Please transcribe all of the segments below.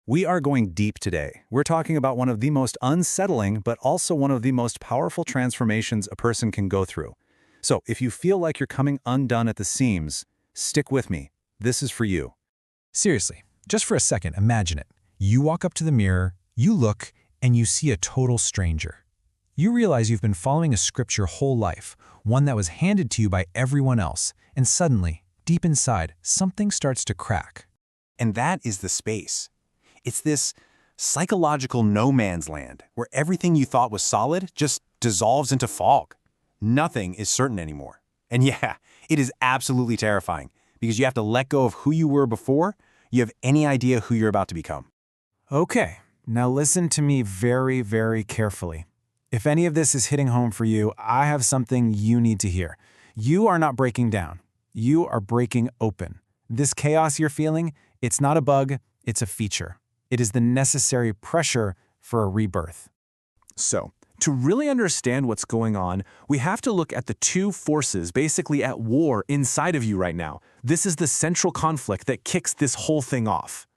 We are going deep today. We're talking about one of the most unsettling, but also one of the most powerful transformations a person can go through. So if you feel like you're coming undone at the seams, stick with me. This is for you. Seriously, just for a second, imagine it. You walk up to the mirror, you look, and you see a total stranger. You realize you've been following a script your whole life, one that was handed to you by everyone else, and suddenly, deep inside, something starts to crack. And that is the space. It's this psychological no man's land where everything you thought was solid just dissolves into fog. Nothing is certain anymore. And yeah, it is absolutely terrifying because you have to let go of who you were before you have any idea who you're about to become. Okay, now listen to me very, very carefully. If any of this is hitting home for you, I have something you need to hear. You are not breaking down. You are breaking open. This chaos you're feeling, it's not a bug, it's a feature. It is the necessary pressure for a rebirth. So, to really understand what's going on, we have to look at the two forces basically at war inside of you right now. This is the central conflict that kicks this whole thing off.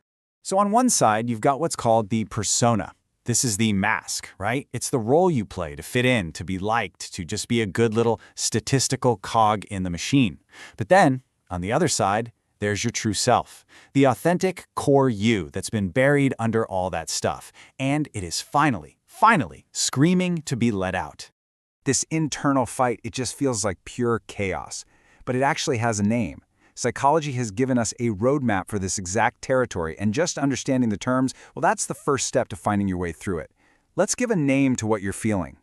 So on one side, you've got what's called the persona. This is the mask, right? It's the role you play to fit in, to be liked, to just be a good little statistical cog in the machine. But then, on the other side, there's your true self, the authentic core you that's been buried under all that stuff. And it is finally screaming to be let out. This internal fight, it just feels like pure chaos. But it actually has a name. Psychology has given us a roadmap for this exact territory, and just understanding the terms, well, that's the first step to finding your way through it. Let's give a name to what you're feeling.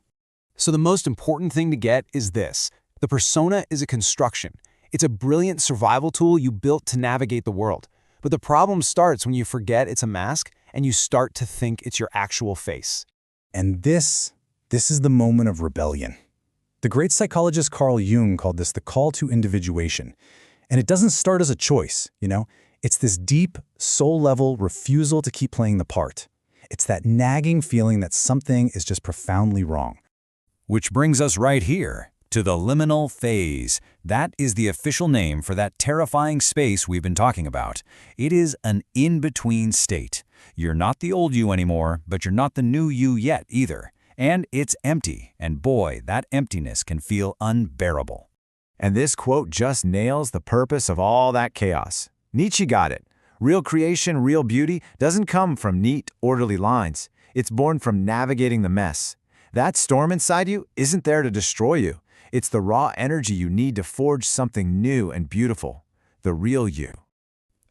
So the most important thing to get is this. The persona is a construction. It's a brilliant survival tool you built to navigate the world. But the problem starts when you forget it's a mask and you start to think it's your actual face. And this is the moment of rebellion. The great psychologist Carl Jung called this the call to individuation. And it doesn't start as a choice, It's this deep, soul-level refusal to keep playing the part. It's that nagging feeling that something is just profoundly wrong. Which brings us right here to the liminal phase. That is the official name for that terrifying space we've been talking about. It is an in-between state. You're not the old you anymore, but you're not the new you yet either. And it's empty, and boy, that emptiness can feel unbearable. And this quote just nails the purpose of all that chaos. Nietzsche got it. Real creation, real beauty doesn't come from neat, orderly lines. It's born from navigating the mess. That storm inside you isn't there to destroy you. It's the raw energy you need to forge something new and beautiful. The real you.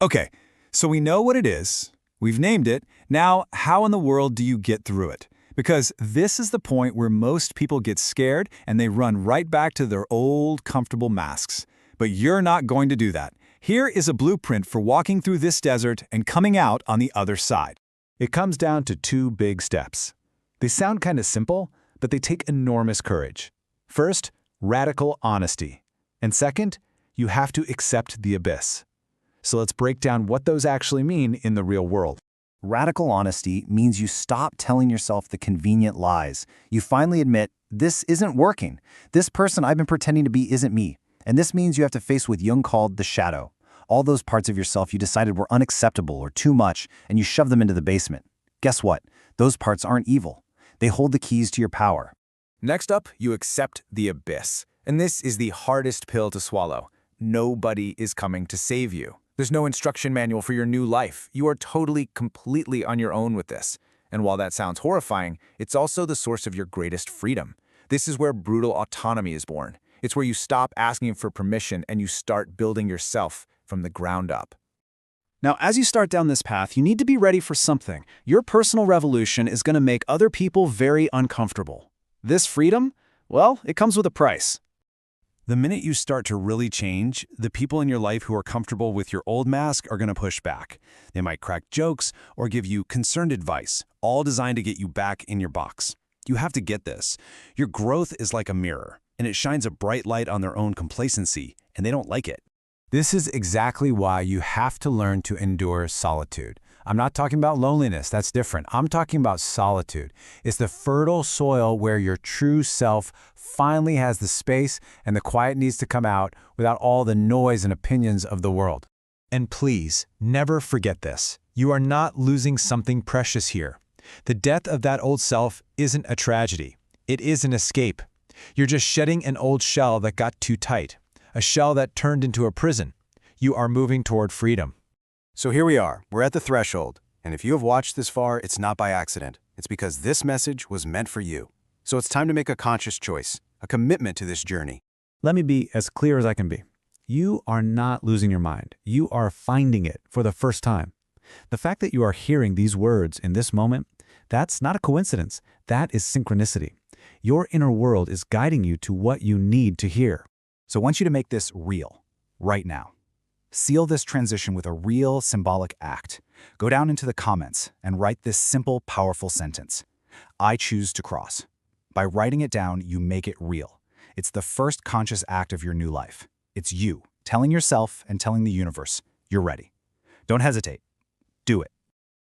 Okay, so we know what it is. We've named it. Now, how in the world do you get through it? Because this is the point where most people get scared and they run right back to their old, comfortable masks. But you're not going to do that. Here is a blueprint for walking through this desert and coming out on the other side. It comes down to two big steps. They sound kind of simple, but they take enormous courage. First, radical honesty. And second, you have to accept the abyss. So let's break down what those actually mean in the real world. Radical honesty means you stop telling yourself the convenient lies. You finally admit, this isn't working. This person I've been pretending to be isn't me. And this means you have to face what Jung called the shadow. All those parts of yourself you decided were unacceptable or too much, and you shove them into the basement. Guess what? Those parts aren't evil. They hold the keys to your power. Next up, you accept the abyss. And this is the hardest pill to swallow. Nobody is coming to save you. There's no instruction manual for your new life. You are totally, completely on your own with this. And while that sounds horrifying, it's also the source of your greatest freedom. This is where brutal autonomy is born. It's where you stop asking for permission and you start building yourself from the ground up. Now, as you start down this path, you need to be ready for something. Your personal revolution is going to make other people very uncomfortable. This freedom, well, it comes with a price. The minute you start to really change, the people in your life who are comfortable with your old mask are going to push back. They might crack jokes or give you concerned advice, all designed to get you back in your box. You have to get this. Your growth is like a mirror, and it shines a bright light on their own complacency, and they don't like it. This is exactly why you have to learn to endure solitude. I'm not talking about loneliness, that's different. I'm talking about solitude. It's the fertile soil where your true self finally has the space and the quiet needs to come out without all the noise and opinions of the world. And please, never forget this. You are not losing something precious here. The death of that old self isn't a tragedy. It is an escape. You're just shedding an old shell that got too tight, a shell that turned into a prison. You are moving toward freedom. So here we are. We're at the threshold. And if you have watched this far, it's not by accident. It's because this message was meant for you. So it's time to make a conscious choice, a commitment to this journey. Let me be as clear as I can be. You are not losing your mind. You are finding it for the first time. The fact that you are hearing these words in this moment, that's not a coincidence. That is synchronicity. Your inner world is guiding you to what you need to hear. So I want you to make this real, right now. Seal this transition with a real symbolic act. Go down into the comments and write this simple, powerful sentence. I choose to cross. By writing it down, you make it real. It's the first conscious act of your new life. It's you telling yourself and telling the universe, you're ready. Don't hesitate. Do it.